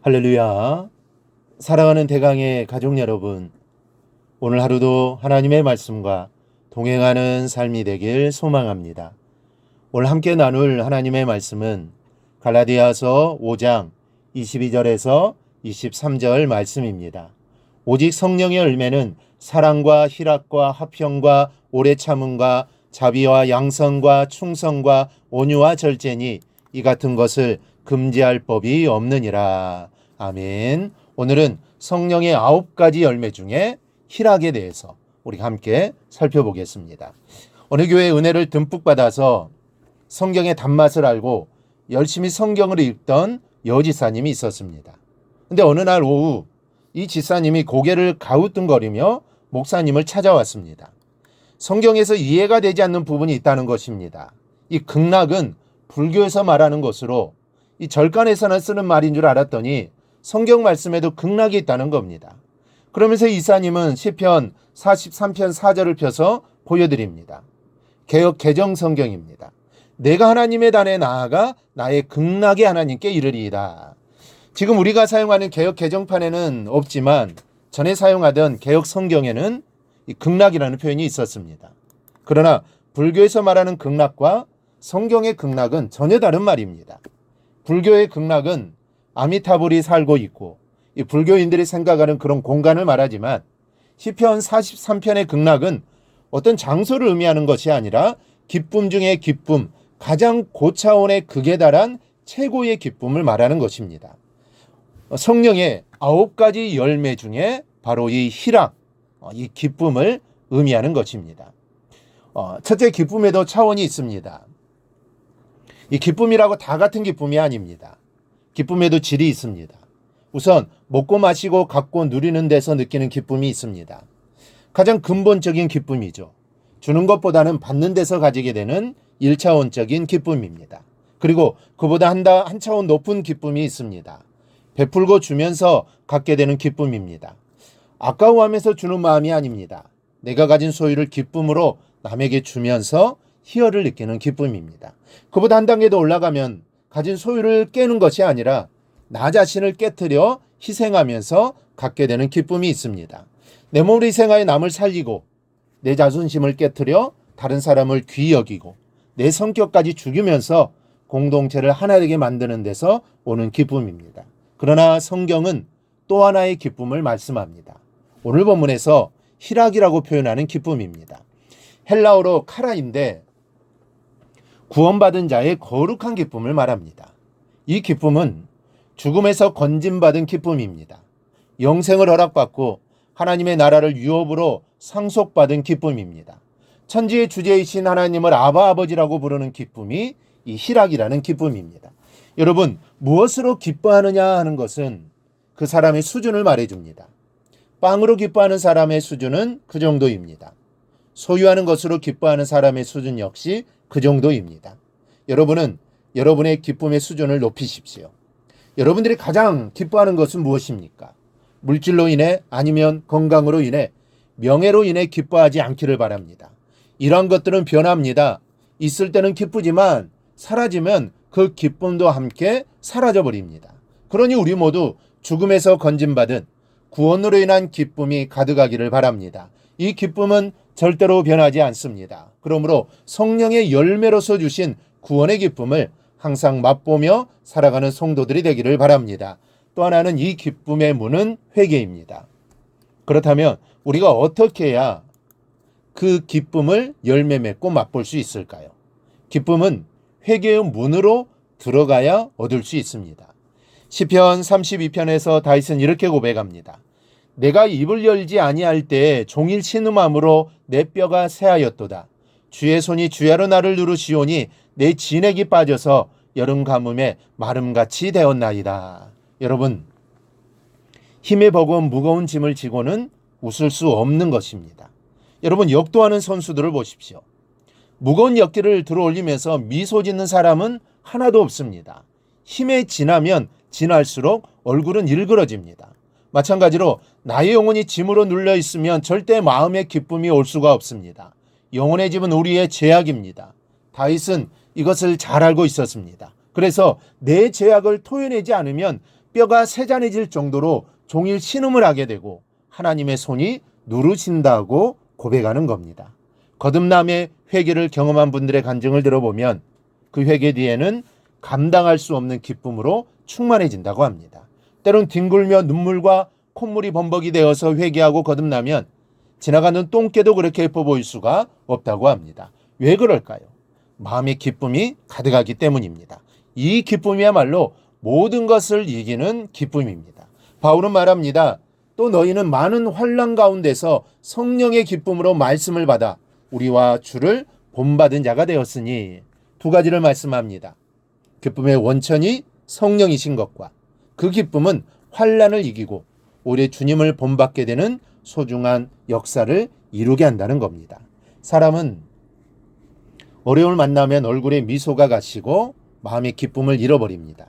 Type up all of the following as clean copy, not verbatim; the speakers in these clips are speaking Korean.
할렐루야. 사랑하는 대강의 가족 여러분, 오늘 하루도 하나님의 말씀과 동행하는 삶이 되길 소망합니다. 오늘 함께 나눌 하나님의 말씀은 갈라디아서 5장 22절에서 23절 말씀입니다. 오직 성령의 열매는 사랑과 희락과 화평과 오래 참음과 자비와 양선과 충성과 온유와 절제니 이 같은 것을 금지할 법이 없느니라. 아멘. 오늘은 성령의 9가지 열매 중에 희락에 대해서 우리가 함께 살펴보겠습니다. 어느 교회 은혜를 듬뿍 받아서 성경의 단맛을 알고 열심히 성경을 읽던 여지사님이 있었습니다. 근데 어느 날 오후 이 지사님이 고개를 가우뚱거리며 목사님을 찾아왔습니다. 성경에서 이해가 되지 않는 부분이 있다는 것입니다. 이 극락은 불교에서 말하는 것으로 이 절간에서나 쓰는 말인 줄 알았더니 성경 말씀에도 극락이 있다는 겁니다. 그러면서 이사님은 시편 43편 4절을 펴서 보여드립니다. 개역 개정 성경입니다. 내가 하나님의 단에 나아가 나의 극락의 하나님께 이르리이다. 지금 우리가 사용하는 개역 개정판에는 없지만 전에 사용하던 개역 성경에는 이 극락이라는 표현이 있었습니다. 그러나 불교에서 말하는 극락과 성경의 극락은 전혀 다른 말입니다. 불교의 극락은 아미타불이 살고 있고 이 불교인들이 생각하는 그런 공간을 말하지만 시편 43편의 극락은 어떤 장소를 의미하는 것이 아니라 기쁨 중의 기쁨, 가장 고차원의 극에 달한 최고의 기쁨을 말하는 것입니다. 성령의 9가지 열매 중에 바로 이 희락, 이 기쁨을 의미하는 것입니다. 첫째, 기쁨에도 차원이 있습니다. 이 기쁨이라고 다 같은 기쁨이 아닙니다. 기쁨에도 질이 있습니다. 우선 먹고 마시고 갖고 누리는 데서 느끼는 기쁨이 있습니다. 가장 근본적인 기쁨이죠. 주는 것보다는 받는 데서 가지게 되는 1차원적인 기쁨입니다. 그리고 그보다 한 차원 높은 기쁨이 있습니다. 베풀고 주면서 갖게 되는 기쁨입니다. 아까워하면서 주는 마음이 아닙니다. 내가 가진 소유를 기쁨으로 남에게 주면서 희열을 느끼는 기쁨입니다. 그보다 한 단계 더 올라가면 가진 소유를 깨는 것이 아니라 나 자신을 깨트려 희생하면서 갖게 되는 기쁨이 있습니다. 내 몸을 희생하여 남을 살리고 내 자존심을 깨트려 다른 사람을 귀히 여기고 내 성격까지 죽이면서 공동체를 하나 되게 만드는 데서 오는 기쁨입니다. 그러나 성경은 또 하나의 기쁨을 말씀합니다. 오늘 본문에서 희락이라고 표현하는 기쁨입니다. 헬라어로 카라인데 구원받은 자의 거룩한 기쁨을 말합니다. 이 기쁨은 죽음에서 건짐받은 기쁨입니다. 영생을 허락받고 하나님의 나라를 유업으로 상속받은 기쁨입니다. 천지의 주제이신 하나님을 아바 아버지라고 부르는 기쁨이 이 희락이라는 기쁨입니다. 여러분, 무엇으로 기뻐하느냐 하는 것은 그 사람의 수준을 말해줍니다. 빵으로 기뻐하는 사람의 수준은 그 정도입니다. 소유하는 것으로 기뻐하는 사람의 수준 역시 그 정도입니다. 여러분은 여러분의 기쁨의 수준을 높이십시오. 여러분들이 가장 기뻐하는 것은 무엇입니까? 물질로 인해 아니면 건강으로 인해 명예로 인해 기뻐하지 않기를 바랍니다. 이러한 것들은 변합니다. 있을 때는 기쁘지만 사라지면 그 기쁨도 함께 사라져버립니다. 그러니 우리 모두 죽음에서 건짐받은 구원으로 인한 기쁨이 가득하기를 바랍니다. 이 기쁨은 절대로 변하지 않습니다. 그러므로 성령의 열매로서 주신 구원의 기쁨을 항상 맛보며 살아가는 성도들이 되기를 바랍니다. 또 하나는 이 기쁨의 문은 회개입니다. 그렇다면 우리가 어떻게 해야 그 기쁨을 열매 맺고 맛볼 수 있을까요? 기쁨은 회개의 문으로 들어가야 얻을 수 있습니다. 시편 32편에서 다윗은 이렇게 고백합니다. 내가 입을 열지 아니할 때에 종일 신음함으로 내 뼈가 새하였도다. 주의 손이 주야로 나를 누르시오니 내 진액이 빠져서 여름 가뭄에 마름같이 되었나이다. 여러분, 힘에 버거운 무거운 짐을 지고는 웃을 수 없는 것입니다. 여러분, 역도하는 선수들을 보십시오. 무거운 역기를 들어올리면서 미소 짓는 사람은 하나도 없습니다. 힘에 지나면 지날수록 얼굴은 일그러집니다. 마찬가지로 나의 영혼이 짐으로 눌려 있으면 절대 마음의 기쁨이 올 수가 없습니다. 영혼의 짐은 우리의 죄악입니다. 다윗은 이것을 잘 알고 있었습니다. 그래서 내 죄악을 토해내지 않으면 뼈가 세잔해질 정도로 종일 신음을 하게 되고 하나님의 손이 누르신다고 고백하는 겁니다. 거듭남의 회개를 경험한 분들의 간증을 들어보면 그 회개 뒤에는 감당할 수 없는 기쁨으로 충만해진다고 합니다. 때론 뒹굴며 눈물과 콧물이 범벅이 되어서 회개하고 거듭나면 지나가는 똥개도 그렇게 예뻐 보일 수가 없다고 합니다. 왜 그럴까요? 마음의 기쁨이 가득하기 때문입니다. 이 기쁨이야말로 모든 것을 이기는 기쁨입니다. 바울은 말합니다. 또 너희는 많은 환난 가운데서 성령의 기쁨으로 말씀을 받아 우리와 주를 본받은 자가 되었으니, 두 가지를 말씀합니다. 기쁨의 원천이 성령이신 것과 그 기쁨은 환난을 이기고 오래 주님을 본받게 되는 소중한 역사를 이루게 한다는 겁니다. 사람은 어려움을 만나면 얼굴에 미소가 가시고 마음의 기쁨을 잃어버립니다.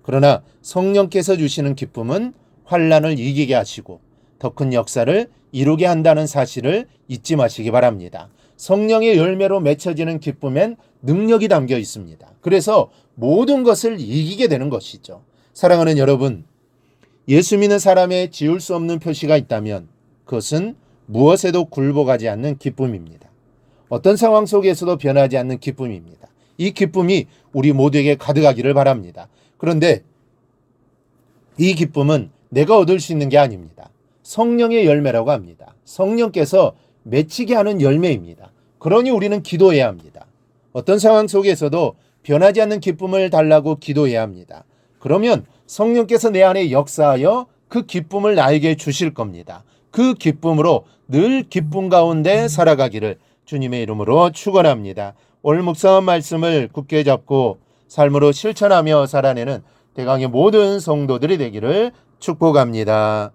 그러나 성령께서 주시는 기쁨은 환난을 이기게 하시고 더 큰 역사를 이루게 한다는 사실을 잊지 마시기 바랍니다. 성령의 열매로 맺혀지는 기쁨엔 능력이 담겨 있습니다. 그래서 모든 것을 이기게 되는 것이죠. 사랑하는 여러분, 예수 믿는 사람의 지울 수 없는 표시가 있다면 그것은 무엇에도 굴복하지 않는 기쁨입니다. 어떤 상황 속에서도 변하지 않는 기쁨입니다. 이 기쁨이 우리 모두에게 가득하기를 바랍니다. 그런데 이 기쁨은 내가 얻을 수 있는 게 아닙니다. 성령의 열매라고 합니다. 성령께서 맺히게 하는 열매입니다. 그러니 우리는 기도해야 합니다. 어떤 상황 속에서도 변하지 않는 기쁨을 달라고 기도해야 합니다. 그러면 성령께서 내 안에 역사하여 그 기쁨을 나에게 주실 겁니다. 그 기쁨으로 늘 기쁨 가운데 살아가기를 주님의 이름으로 축원합니다. 오늘 묵상한 말씀을 굳게 잡고 삶으로 실천하며 살아내는 대강의 모든 성도들이 되기를 축복합니다.